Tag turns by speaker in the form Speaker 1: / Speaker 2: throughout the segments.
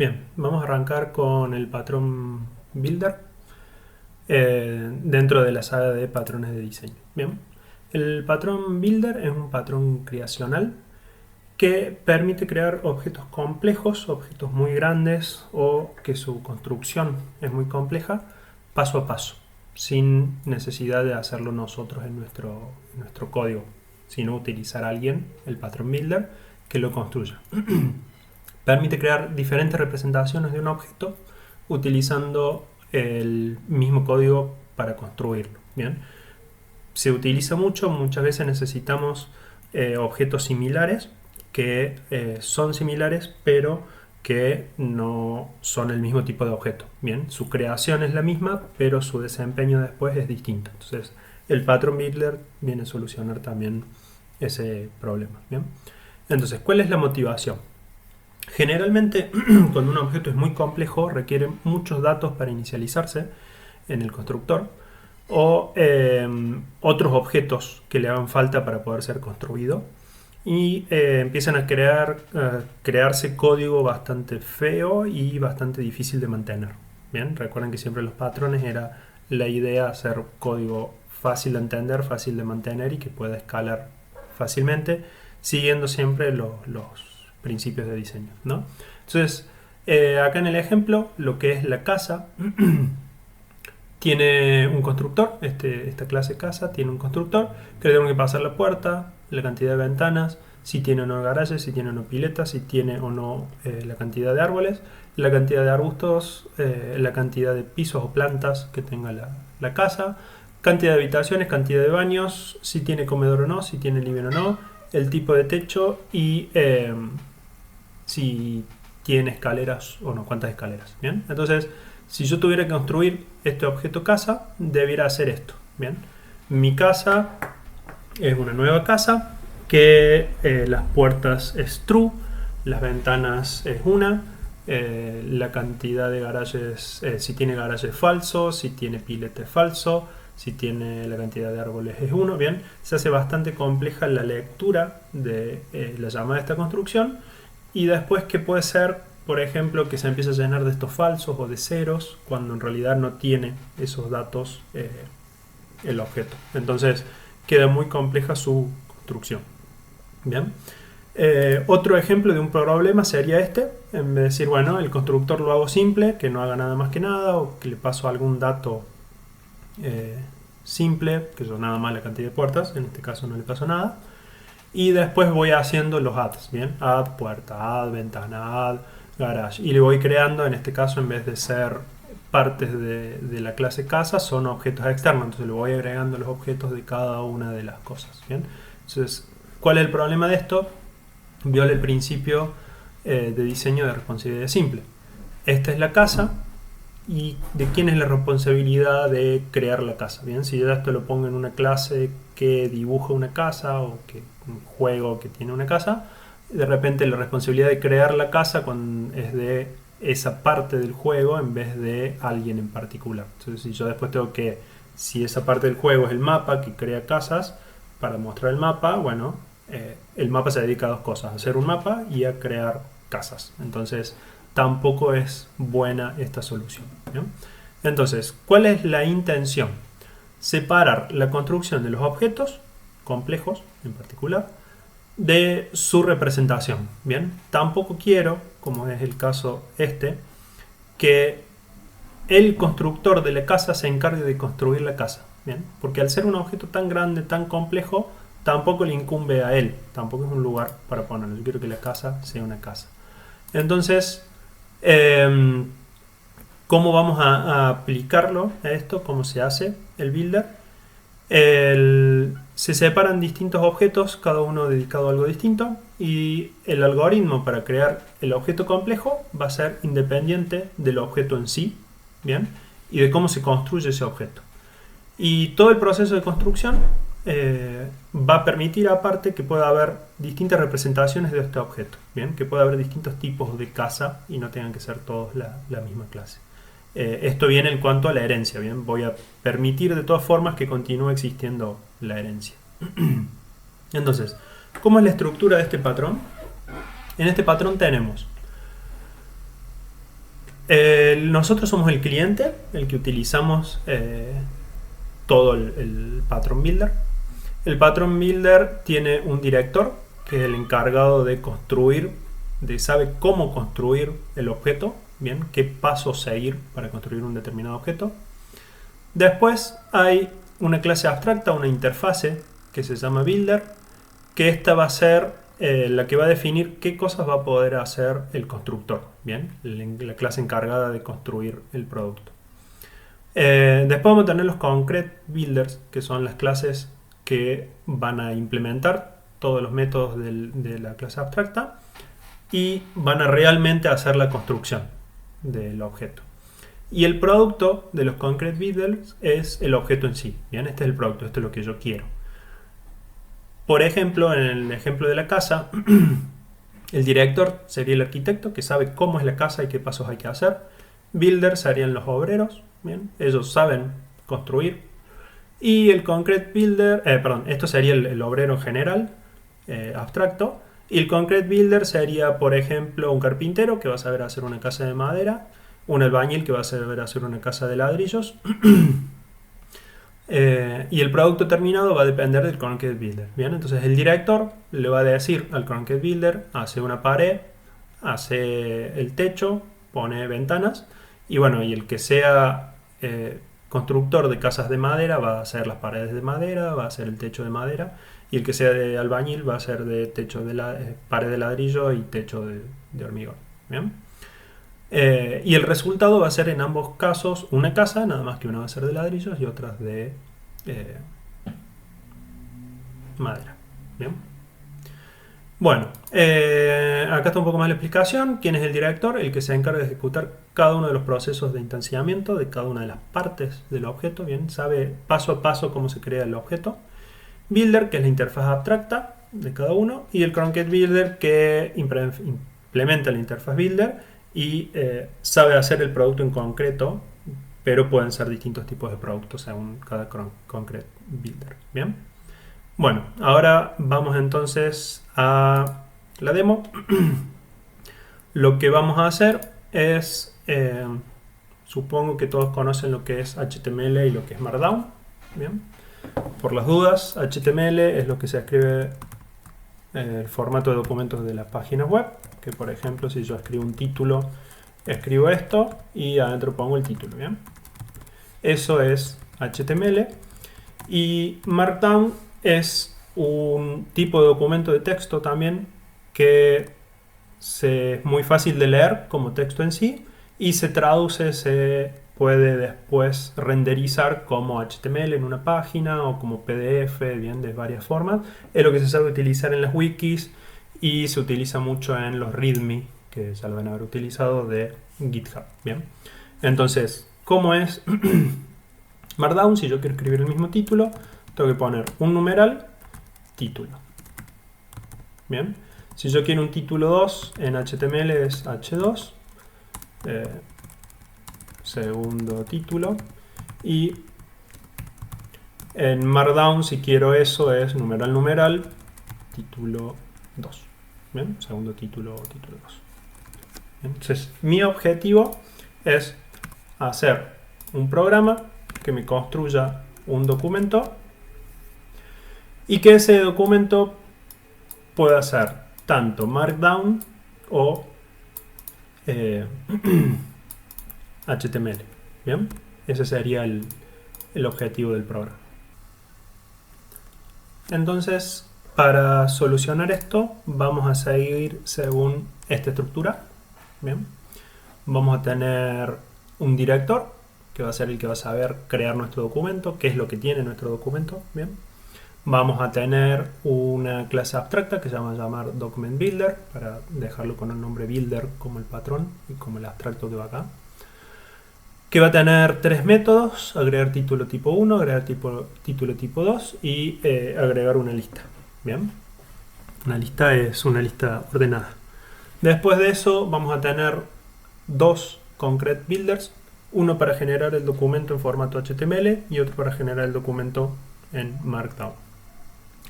Speaker 1: Bien, vamos a arrancar con el patrón Builder dentro de la saga de patrones de diseño. Bien, el patrón Builder es un patrón creacional que permite crear objetos complejos, objetos muy grandes o que su construcción es muy compleja, paso a paso, sin necesidad de hacerlo nosotros en nuestro código, sino utilizar a alguien, el patrón Builder, que lo construya. Permite crear diferentes representaciones de un objeto utilizando el mismo código para construirlo. Bien, se utiliza mucho, muchas veces necesitamos objetos similares que son similares pero que no son el mismo tipo de objeto. Bien, su creación es la misma pero su desempeño después es distinto. Entonces el patrón Builder viene a solucionar también ese problema. Bien, entonces, ¿cuál es la motivación? Generalmente, cuando un objeto es muy complejo, requiere muchos datos para inicializarse en el constructor o otros objetos que le hagan falta para poder ser construido y empiezan a crearse código bastante feo y bastante difícil de mantener. Bien, recuerden que siempre los patrones era la idea hacer código fácil de entender, fácil de mantener y que pueda escalar fácilmente, siguiendo siempre los principios de diseño, ¿no? Entonces, acá en el ejemplo, lo que es la casa tiene un constructor, esta clase casa tiene un constructor que le tengo que pasar la puerta, la cantidad de ventanas, si tiene o no garajes, si tiene o no piletas, si tiene o no la cantidad de árboles, la cantidad de arbustos, la cantidad de pisos o plantas que tenga la casa, cantidad de habitaciones, cantidad de baños, si tiene comedor o no, si tiene living o no, el tipo de techo y si tiene escaleras o no, cuántas escaleras. Bien, entonces si yo tuviera que construir este objeto casa, debiera hacer esto. Bien, mi casa es una nueva casa que las puertas es true, las ventanas es una, la cantidad de garajes, si tiene garaje falso, si tiene pilete falso, si tiene la cantidad de árboles es 1. Bien, se hace bastante compleja la lectura de la llamada de esta construcción. Y después que puede ser, por ejemplo, que se empiece a llenar de estos falsos o de ceros cuando en realidad no tiene esos datos el objeto. Entonces queda muy compleja su construcción. Bien. Otro ejemplo de un problema sería este. En vez de decir, bueno, el constructor lo hago simple, que no haga nada más que nada, o que le paso algún dato simple, que son nada más la cantidad de puertas, en este caso no le paso nada. Y después voy haciendo los adds, ¿bien? Add puerta, add ventana, add garage. Y le voy creando, en este caso, en vez de ser partes de la clase casa, son objetos externos. Entonces le voy agregando los objetos de cada una de las cosas, ¿bien? Entonces, ¿cuál es el problema de esto? Viola el principio de diseño de responsabilidad simple. Esta es la casa. ¿Y de quién es la responsabilidad de crear la casa? Bien, si yo esto lo pongo en una clase que dibuja una casa o que un juego que tiene una casa, de repente la responsabilidad de crear la casa es de esa parte del juego en vez de alguien en particular. Entonces, si yo después tengo si esa parte del juego es el mapa que crea casas, para mostrar el mapa, bueno, el mapa se dedica a dos cosas: a hacer un mapa y a crear casas. Entonces, tampoco es buena esta solución, ¿no? Entonces, ¿cuál es la intención? Separar la construcción de los objetos complejos en particular de su representación. Bien, tampoco quiero, como es el caso que el constructor de la casa se encargue de construir la casa. Bien, porque al ser un objeto tan grande, tan complejo, tampoco le incumbe a él, tampoco es un lugar para ponerlo. Yo quiero que la casa sea una casa. Entonces, ¿cómo vamos a aplicarlo a esto? ¿Cómo se hace el builder? Se separan distintos objetos, cada uno dedicado a algo distinto, y el algoritmo para crear el objeto complejo va a ser independiente del objeto en sí, ¿bien? Y de cómo se construye ese objeto. Y todo el proceso de construcción va a permitir aparte que pueda haber distintas representaciones de este objeto, ¿bien? Que pueda haber distintos tipos de casa y no tengan que ser todos la misma clase. Esto viene en cuanto a la herencia, ¿bien? Voy a permitir de todas formas que continúe existiendo la herencia. Entonces, ¿cómo es la estructura de este patrón? En este patrón tenemos Nosotros somos el cliente, el que utilizamos todo el Patron Builder. El Patron Builder tiene un director que es el encargado de construir, sabe cómo construir el objeto, bien, qué pasos seguir para construir un determinado objeto. Después hay una clase abstracta, una interfase que se llama Builder, que esta va a ser la que va a definir qué cosas va a poder hacer el constructor, bien, la clase encargada de construir el producto. Después vamos a tener los Concrete Builders, que son las clases que van a implementar todos los métodos de la clase abstracta y van a realmente hacer la construcción del objeto. Y el producto de los Concrete Builders es el objeto en sí. Bien, este es el producto, esto es lo que yo quiero. Por ejemplo, en el ejemplo de la casa, el director sería el arquitecto que sabe cómo es la casa y qué pasos hay que hacer. Builder serían los obreros, bien, ellos saben construir. Y el Concrete Builder, esto sería el obrero en general, abstracto. Y el Concrete Builder sería, por ejemplo, un carpintero que va a saber hacer una casa de madera, un albañil que va a saber hacer una casa de ladrillos. Y el producto terminado va a depender del Concrete Builder. Bien, entonces el director le va a decir al Concrete Builder, hace una pared, hace el techo, pone ventanas. Y bueno, y el que sea constructor de casas de madera va a hacer las paredes de madera, va a hacer el techo de madera. Y el que sea de albañil va a ser de techo de pared de ladrillo y techo de hormigón. ¿Bien? Y el resultado va a ser en ambos casos una casa, nada más que una va a ser de ladrillos y otras de madera. ¿Bien? Bueno, acá está un poco más la explicación. ¿Quién es el director? El que se encarga de ejecutar cada uno de los procesos de instanciamiento de cada una de las partes del objeto. Bien, sabe paso a paso cómo se crea el objeto. Builder, que es la interfaz abstracta de cada uno, y el Concrete Builder, que implementa la interfaz Builder y sabe hacer el producto en concreto, pero pueden ser distintos tipos de productos según cada Concrete Builder. Bien, bueno, ahora vamos entonces a la demo. Lo que vamos a hacer es, supongo que todos conocen lo que es HTML y lo que es Markdown. Bien. Por las dudas, HTML es lo que se escribe el formato de documentos de las páginas web, que por ejemplo si yo escribo un título, escribo esto y adentro pongo el título. ¿Bien? Eso es HTML. Y Markdown es un tipo de documento de texto también que es muy fácil de leer como texto en sí y se traduce, se puede después renderizar como HTML en una página o como PDF, bien, de varias formas. Es lo que se sabe utilizar en las wikis y se utiliza mucho en los README, que ya lo van a haber utilizado, de GitHub. Bien, entonces, ¿cómo es Markdown? Si yo quiero escribir el mismo título, tengo que poner un numeral, título. Bien, si yo quiero un título 2 en HTML es h2. Segundo título, y en Markdown si quiero eso es numeral numeral título 2. Bien, segundo título, título 2. Bien, entonces mi objetivo es hacer un programa que me construya un documento y que ese documento pueda ser tanto Markdown o HTML. Bien, ese sería el objetivo del programa. Entonces, para solucionar esto, vamos a seguir según esta estructura. Bien, vamos a tener un director que va a ser el que va a saber crear nuestro documento, qué es lo que tiene nuestro documento. Bien, vamos a tener una clase abstracta que se llama llamar Document Builder, para dejarlo con el nombre Builder como el patrón y como el abstracto que va acá, que va a tener tres métodos: agregar título tipo 1, agregar título tipo 2 y agregar una lista. Bien, una lista es una lista ordenada. Después de eso vamos a tener dos Concrete Builders, uno para generar el documento en formato HTML y otro para generar el documento en Markdown.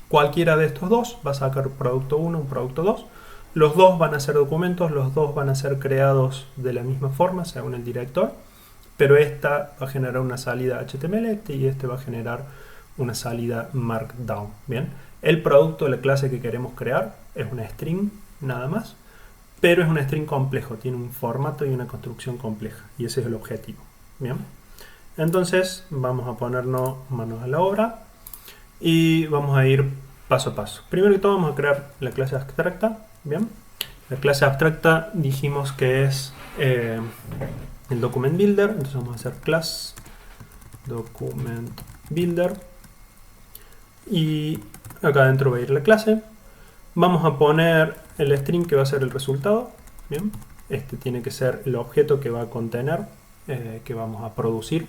Speaker 1: Cualquiera de estos dos va a sacar un producto 1, un producto 2, Los dos van a ser documentos, los dos van a ser creados de la misma forma según el director, pero esta va a generar una salida HTML y este va a generar una salida Markdown. Bien, el producto de la clase que queremos crear es una string nada más, pero es un string complejo, tiene un formato y una construcción compleja, y ese es el objetivo. Bien, entonces vamos a ponernos manos a la obra y vamos a ir paso a paso. Primero que todo vamos a crear la clase abstracta. Bien, la clase abstracta dijimos que es el document builder, entonces vamos a hacer class document builder y acá adentro va a ir la clase. Vamos a poner el string que va a ser el resultado. Bien, este tiene que ser el objeto que va a contener, que vamos a producir.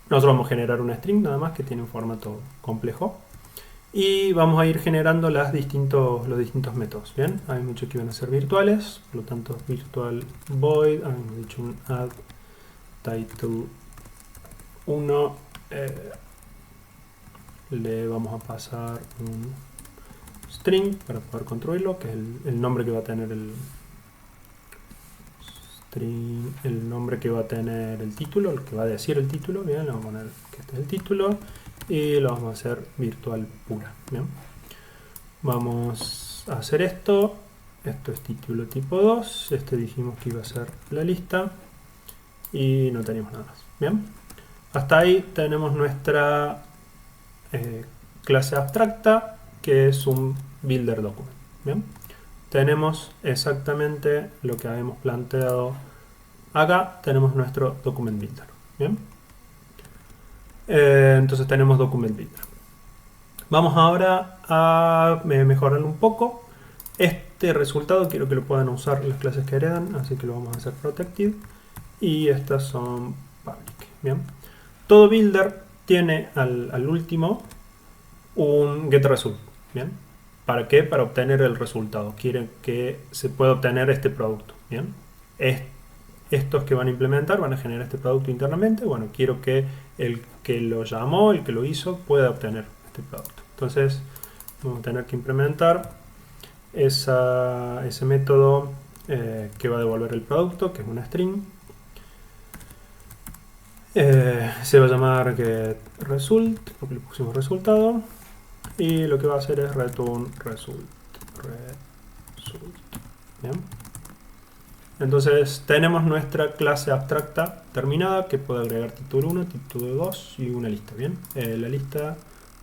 Speaker 1: Nosotros vamos a generar un string nada más que tiene un formato complejo. Y vamos a ir generando los distintos métodos. Bien, hay muchos que van a ser virtuales, por lo tanto virtual void, hemos dicho un add title 1, le vamos a pasar un string para poder construirlo, que es el nombre que va a tener el string, el nombre que va a tener el título, el que va a decir el título. Bien, le vamos a poner que este es el título y lo vamos a hacer virtual pura. Bien, vamos a hacer esto. Esto es título tipo 2, este dijimos que iba a ser la lista y no teníamos nada más. Bien, hasta ahí tenemos nuestra clase abstracta, que es un builder document. Bien, tenemos exactamente lo que habíamos planteado acá, tenemos nuestro document builder. Bien, entonces tenemos document builder. Vamos ahora a mejorarlo un poco. Este resultado quiero que lo puedan usar las clases que heredan, así que lo vamos a hacer protected y estas son public. Bien, todo builder tiene al último un getResult. Bien, ¿para qué? Para obtener el resultado. Quieren que se pueda obtener este producto. Bien, estos que van a implementar van a generar este producto internamente. Bueno, quiero que el que lo llamó, el que lo hizo, pueda obtener este producto. Entonces vamos a tener que implementar ese método que va a devolver el producto, que es una string. Se va a llamar getResult porque le pusimos resultado, y lo que va a hacer es return result. Bien, entonces tenemos nuestra clase abstracta terminada, que puede agregar título 1, título 2 y una lista. Bien, la lista,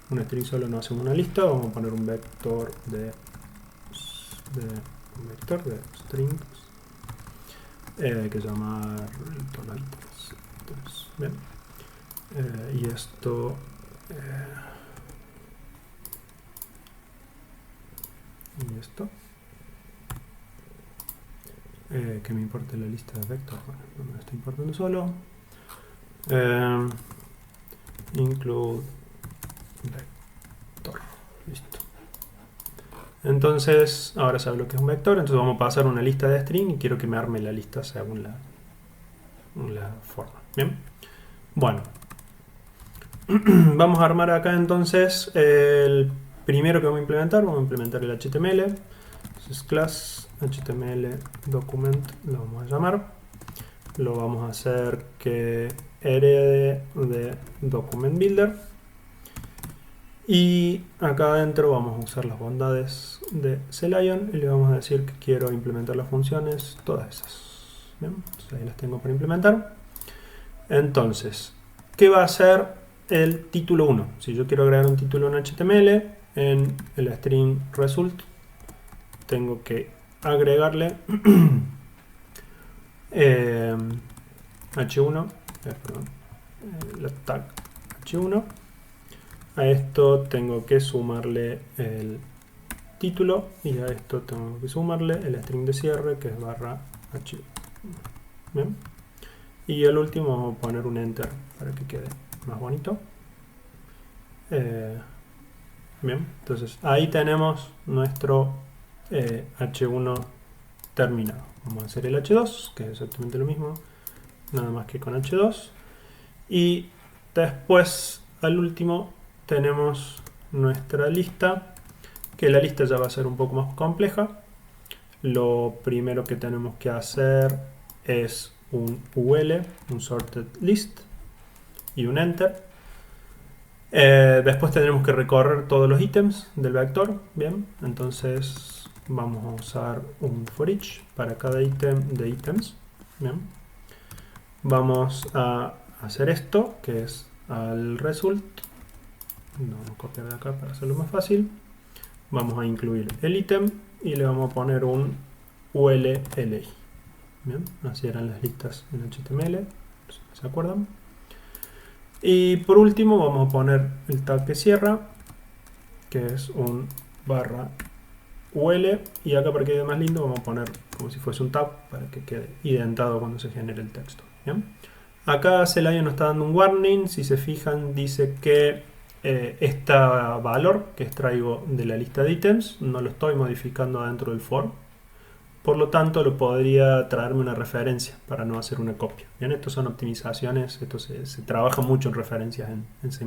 Speaker 1: un string solo no hacemos una lista, vamos a poner un vector de strings que se llama bien, y esto que me importe la lista de vectores. Bueno, no me lo está importando solo. Include vector. Listo. Entonces, ahora sabe lo que es un vector. Entonces vamos a pasar una lista de string y quiero que me arme la lista según la forma. Bien. Bueno. Vamos a armar acá entonces el primero que vamos a implementar el HTML. Entonces class HTML document lo vamos a llamar. Lo vamos a hacer que herede de document builder. Y acá adentro vamos a usar las bondades de Celion y le vamos a decir que quiero implementar las funciones, todas esas. Bien, entonces ahí las tengo para implementar. Entonces, ¿qué va a hacer el título 1? Si yo quiero agregar un título en HTML, en el string result, tengo que agregarle h1, la tag h1. A esto tengo que sumarle el título y a esto tengo que sumarle el string de cierre, que es barra h1. Bien. Y al último vamos a poner un enter para que quede más bonito. Bien, entonces ahí tenemos nuestro h1 terminado. Vamos a hacer el h2, que es exactamente lo mismo, nada más que con h2. Y después, al último, tenemos nuestra lista, que la lista ya va a ser un poco más compleja. lo primero que tenemos que hacer es un UL, un sorted list, y un enter. Después tendremos que recorrer todos los ítems del vector. Bien, entonces vamos a usar un for each para cada ítem de ítems. Bien, vamos a hacer esto, que es al result. Vamos a copiar de acá para hacerlo más fácil. Vamos a incluir el ítem y le vamos a poner un ULLI. Bien, así eran las listas en HTML, ¿se acuerdan? Y por último vamos a poner el tag que cierra, que es un barra UL, y acá para que quede más lindo vamos a poner como si fuese un tab para que quede identado cuando se genere el texto. ¿Bien? Acá Zelaya nos está dando un warning. Si se fijan, dice que este valor que extraigo de la lista de ítems no lo estoy modificando dentro del for. Por lo tanto, lo podría traerme una referencia para no hacer una copia. Bien, estos son optimizaciones, esto se trabaja mucho en referencias en C++.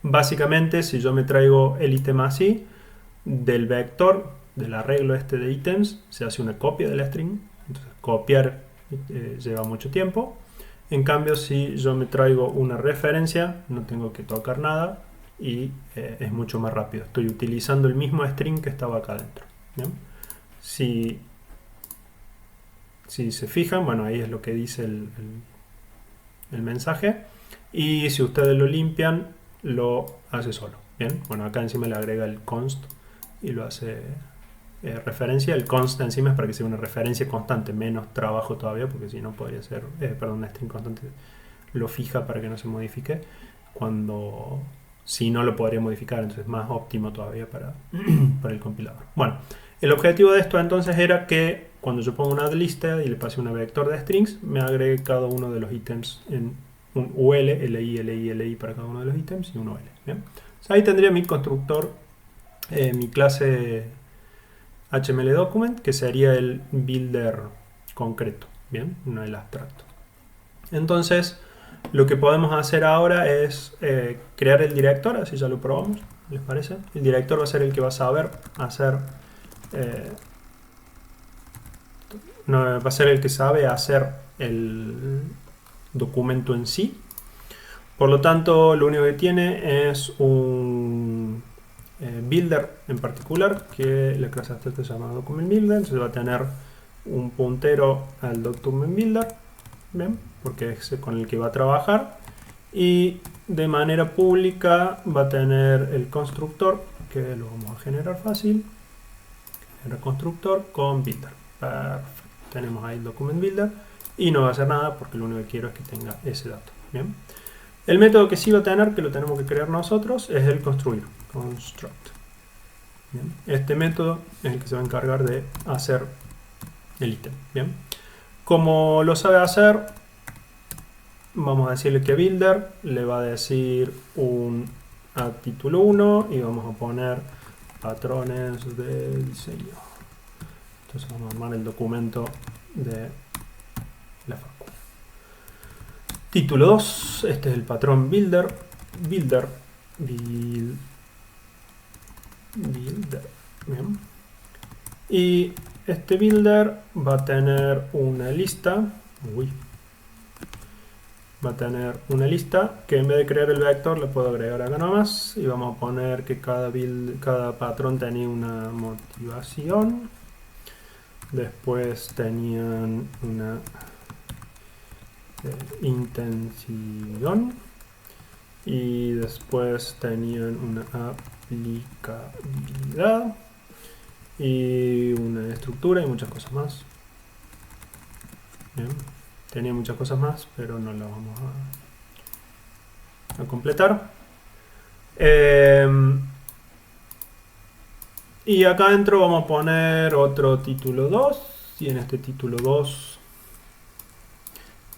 Speaker 1: Básicamente, si yo me traigo el ítem así, del vector, del arreglo este de ítems, se hace una copia del string. Entonces, copiar lleva mucho tiempo. En cambio, si yo me traigo una referencia, no tengo que tocar nada y es mucho más rápido. Estoy utilizando el mismo string que estaba acá adentro. ¿Bien? Si se fijan, bueno, ahí es lo que dice el mensaje. Y si ustedes lo limpian, lo hace solo. Bien, bueno, acá encima le agrega el const y lo hace referencia. El const encima es para que sea una referencia constante, menos trabajo todavía, porque si no podría ser, perdón, una string constante lo fija para que no se modifique. Cuando si no lo podría modificar, entonces es más óptimo todavía para el compilador. Bueno, el objetivo de esto entonces era que cuando yo pongo una lista y le pase un vector de strings, me agregue cada uno de los ítems en un UL, LI para cada uno de los ítems y un OL. ¿Bien? O sea, ahí tendría mi constructor, mi clase HTML document, que sería el builder concreto, ¿bien? No el abstracto. Entonces, lo que podemos hacer ahora es crear el director, así ya lo probamos, ¿les parece? El director va a ser el que va a saber hacer, va a ser el que sabe hacer el documento en sí. Por lo tanto, lo único que tiene es un builder en particular, que la clase abstracta se llama document builder. Entonces va a tener un puntero al document builder, ¿bien? Porque es con el que va a trabajar, y de manera pública va a tener el constructor, que lo vamos a generar fácil, el constructor con builder. Perfecto. Tenemos ahí el document builder y no va a hacer nada porque lo único que quiero es que tenga ese dato. Bien. El método que sí va a tener, que lo tenemos que crear nosotros, es el construir, construct. Bien. Este método es el que se va a encargar de hacer el ítem. Bien. Como lo sabe hacer, vamos a decirle que builder le va a decir un a título 1 y vamos a poner patrones de diseño. Entonces vamos a armar el documento de la facu. Título 2, este es el patrón builder. Builder. Bien. Y este builder va a tener una lista. Va a tener una lista que en vez de crear el vector le puedo agregar acá nomás. Y vamos a poner que cada patrón tenía una motivación. Después tenían una intención. Y después tenían una aplicabilidad. Y una estructura y muchas cosas más. Bien. Tenía muchas cosas más, pero no las vamos a completar. Y acá adentro vamos a poner otro título 2. Y en este título 2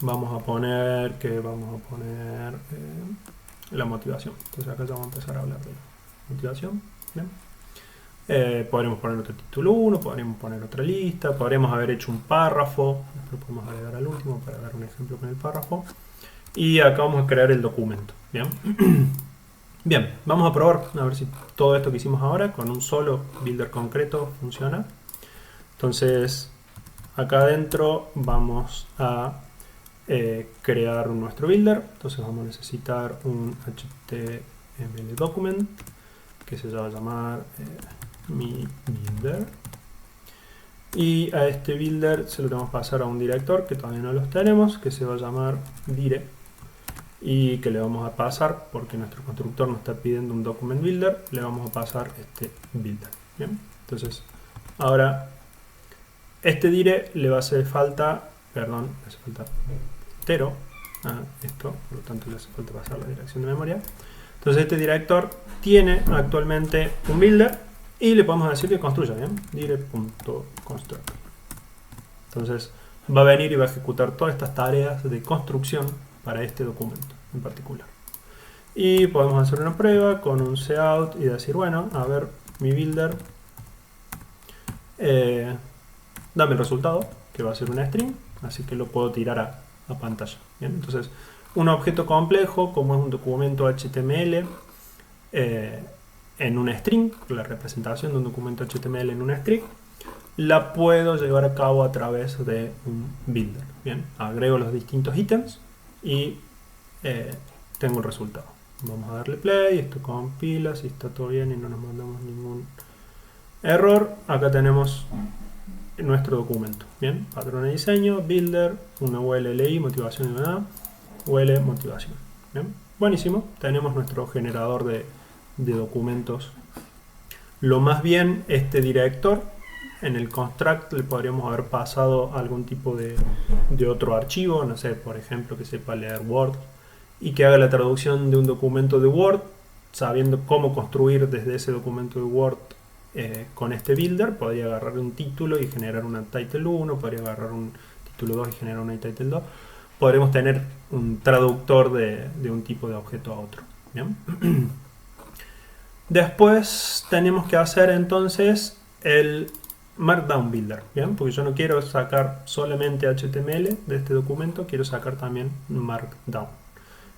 Speaker 1: vamos a poner la motivación. Entonces acá ya vamos a empezar a hablar de la motivación. Bien. Podremos poner otro título 1, podríamos poner otra lista, podríamos haber hecho un párrafo, después podemos agregar al último para dar un ejemplo con el párrafo. Y acá vamos a crear el documento. Bien, bien, vamos a probar a ver si todo esto que hicimos ahora con un solo builder concreto funciona. Entonces, acá adentro vamos a crear nuestro builder. Entonces vamos a necesitar un HTML document que se va a llamar mi builder. Y a este builder se lo tenemos que pasar a un director que todavía no los tenemos, que se va a llamar dire, y que le vamos a pasar, porque nuestro constructor nos está pidiendo un document builder, le vamos a pasar este builder. Bien, entonces ahora este dire le va a hacer falta, perdón, le hace falta entero a esto, por lo tanto le hace falta pasar la dirección de memoria. Entonces este director tiene actualmente un builder y le podemos decir que construya, bien, dire.construct. Entonces va a venir y va a ejecutar todas estas tareas de construcción para este documento en particular. Y podemos hacer una prueba con un cout y decir, bueno, a ver, mi builder, dame el resultado, que va a ser una string, así que lo puedo tirar a pantalla. Bien, entonces, un objeto complejo, como es un documento HTML, en una string, la representación de un documento HTML en una string, la puedo llevar a cabo a través de un builder. Bien, agrego los distintos ítems y tengo el resultado. Vamos a darle play, esto compila, si está todo bien y no nos mandamos ningún error. Acá tenemos nuestro documento. Bien, patrón de diseño, builder, una ULLI, motivación y una UL motivación. Bien, buenísimo, tenemos nuestro generador de documentos. Lo más bien, este director en el construct le podríamos haber pasado algún tipo de otro archivo, no sé, por ejemplo, que sepa leer Word y que haga la traducción de un documento de Word, sabiendo cómo construir desde ese documento de Word con este builder. Podría agarrar un título y generar una title 1, podría agarrar un título 2 y generar una title 2. Podremos tener un traductor de un tipo de objeto a otro. ¿Bien? Después tenemos que hacer entonces el Markdown Builder, ¿bien? Porque yo no quiero sacar solamente HTML de este documento, quiero sacar también Markdown.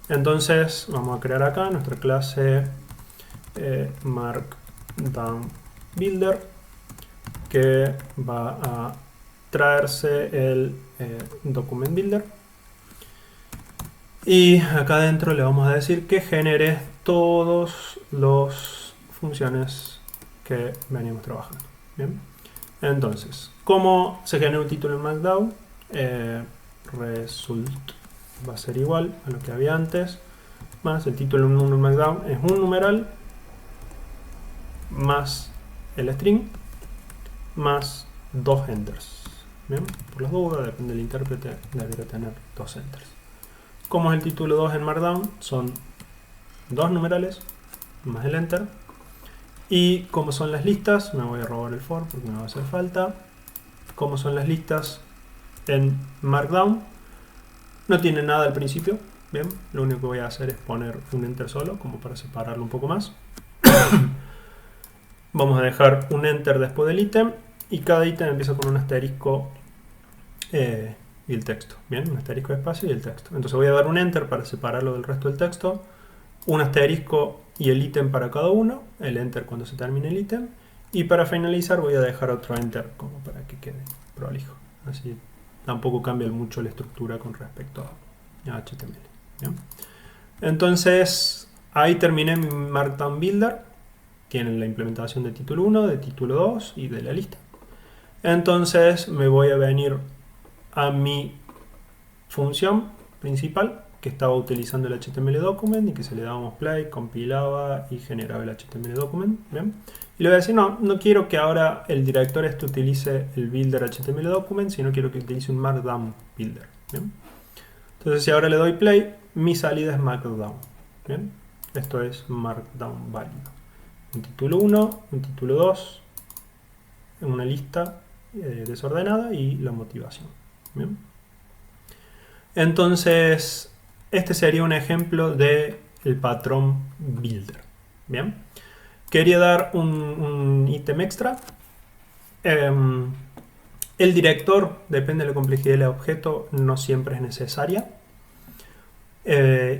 Speaker 1: Entonces vamos a crear acá nuestra clase Markdown Builder, que va a traerse el Document Builder. Y acá adentro le vamos a decir que genere todas las funciones que venimos trabajando. Bien. Entonces, ¿cómo se genera un título en Markdown? Result va a ser igual a lo que había antes, más el título en un Markdown es un numeral, más el string, más 2 enters. Bien, por las dudas, depende del intérprete, debería tener 2 enters. Como es el título 2 en Markdown, son 2 numerales más el enter. Y como son las listas, me voy a robar el for porque me va a hacer falta. Como son las listas en Markdown, no tiene nada al principio. Bien, lo único que voy a hacer es poner un enter solo, como para separarlo un poco más. Vamos a dejar un enter después del ítem. Y cada ítem empieza con un asterisco y el texto. Bien, un asterisco de espacio y el texto. Entonces voy a dar un enter para separarlo del resto del texto. Un asterisco y el ítem para cada uno, el enter cuando se termine el ítem, y para finalizar voy a dejar otro enter como para que quede prolijo, así tampoco cambia mucho la estructura con respecto a HTML. ¿Bien? Entonces ahí terminé mi Markdown Builder, tiene la implementación de título 1, de título 2 y de la lista. Entonces me voy a venir a mi función principal, que estaba utilizando el HTML document y que se le dábamos play, compilaba y generaba el HTML document. ¿Bien? Y le voy a decir, no quiero que ahora el director utilice el builder HTML document, sino quiero que utilice un Markdown builder. ¿Bien? Entonces si ahora le doy play, mi salida es Markdown. ¿Bien? Esto es Markdown válido. Un título 1, un título 2, una lista desordenada y la motivación. ¿Bien? Entonces este sería un ejemplo del patrón builder. Bien, quería dar un ítem extra. El director, depende de la complejidad del objeto, no siempre es necesaria.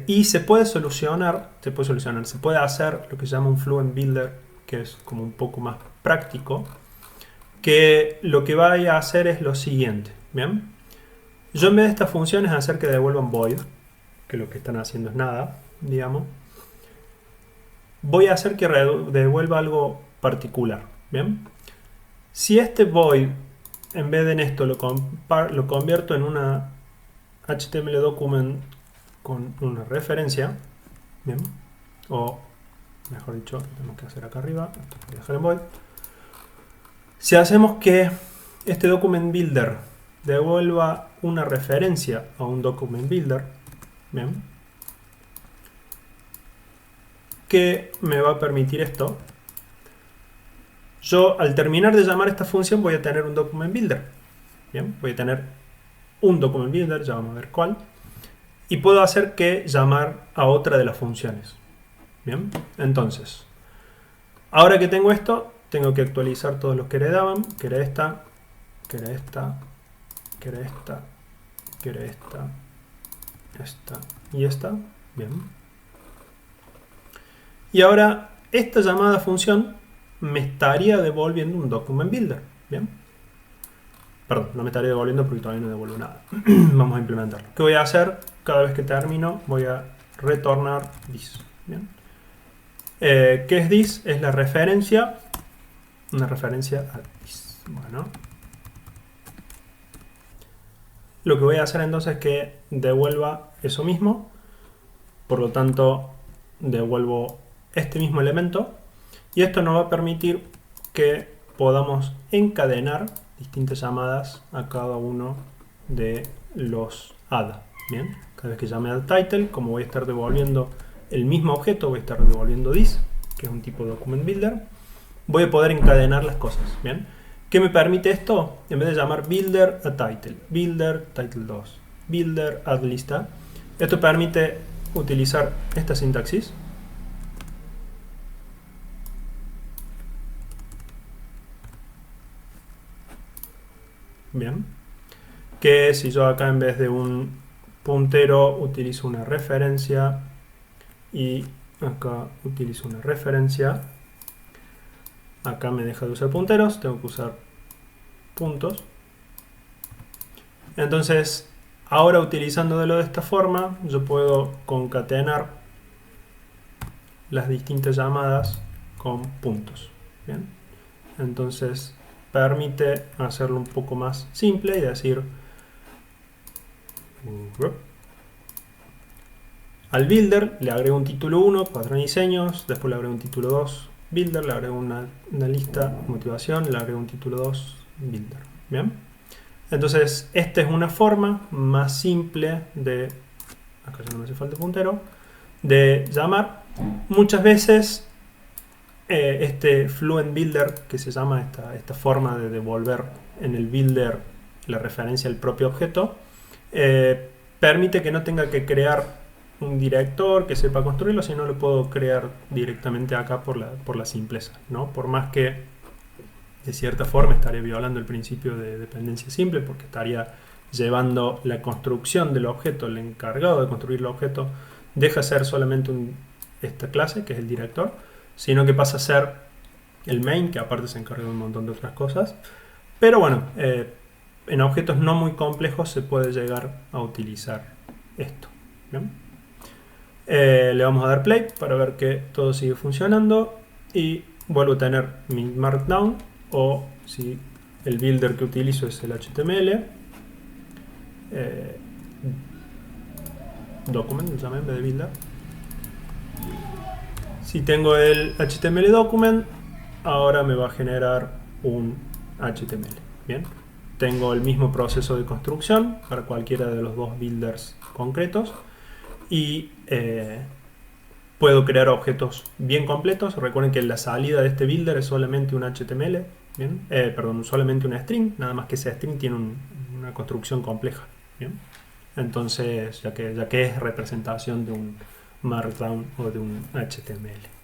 Speaker 1: Y se puede solucionar, se puede hacer lo que se llama un Fluent Builder, que es como un poco más práctico, que lo que vaya a hacer es lo siguiente. Bien, yo en vez de estas funciones hacer que devuelvan void, que lo que están haciendo es nada, digamos, voy a hacer que devuelva algo particular. Bien, si este void, en vez de en esto, lo convierto en una HTML document con una referencia, bien, o mejor dicho, lo tenemos que hacer acá arriba, esto lo voy a dejar en void. Si hacemos que este document builder devuelva una referencia a un document builder, bien, ¿qué me va a permitir esto? Yo al terminar de llamar esta función voy a tener un document builder. Bien, voy a tener un document builder, ya vamos a ver cuál. Y puedo hacer que llamar a otra de las funciones. Bien, entonces, ahora que tengo esto, tengo que actualizar todos los que heredaban, que era esta, que era esta, que era esta, que era esta, esta y esta. Bien. Y ahora esta llamada función me estaría devolviendo un document builder. Bien. Perdón, no me estaría devolviendo porque todavía no devuelvo nada. Vamos a implementarlo. ¿Qué voy a hacer? Cada vez que termino voy a retornar this. Bien. ¿Qué es this? Es la referencia. Una referencia a this. Bueno. Lo que voy a hacer entonces es que devuelva eso mismo. Por lo tanto, devuelvo este mismo elemento. Y esto nos va a permitir que podamos encadenar distintas llamadas a cada uno de los add. Bien, cada vez que llame add title, como voy a estar devolviendo el mismo objeto, voy a estar devolviendo this, que es un tipo de document builder, voy a poder encadenar las cosas. Bien, ¿qué me permite esto? En vez de llamar builder a title, builder title 2, builder add lista, esto permite utilizar esta sintaxis. Bien, que si yo acá en vez de un puntero utilizo una referencia y acá utilizo una referencia, acá me deja de usar punteros, tengo que usar puntos. Entonces, ahora utilizándolo de esta forma, yo puedo concatenar las distintas llamadas con puntos. Bien, entonces permite hacerlo un poco más simple y decir al builder le agrego un título 1, patrón y diseños, después le agrego un título 2, builder, le agrego una lista, motivación, le agrego un título 2, builder. Bien, entonces esta es una forma más simple de, acá ya no me hace falta puntero, de llamar. Muchas veces este Fluent Builder, que se llama esta forma de devolver en el builder la referencia al propio objeto, permite que no tenga que crear un director que sepa construirlo, sino lo puedo crear directamente acá por la simpleza, ¿no? Por más que de cierta forma estaría violando el principio de dependencia simple, porque estaría llevando la construcción del objeto, el encargado de construir el objeto deja de ser solamente esta clase, que es el director, sino que pasa a ser el main, que aparte se encarga de un montón de otras cosas. Pero bueno, en objetos no muy complejos se puede llegar a utilizar esto. ¿Bien? Le vamos a dar play para ver que todo sigue funcionando y vuelvo a tener mi markdown, o si el builder que utilizo es el HTML document, lo llamé en vez de builder. Si tengo el HTML document, ahora me va a generar un HTML. Bien, tengo el mismo proceso de construcción para cualquiera de los dos builders concretos y puedo crear objetos bien completos. Recuerden que la salida de este builder es solamente un HTML, ¿bien? Perdón, solamente una string, nada más que esa string tiene una construcción compleja. ¿Bien? Entonces, ya que es representación de un Markdown o de un HTML.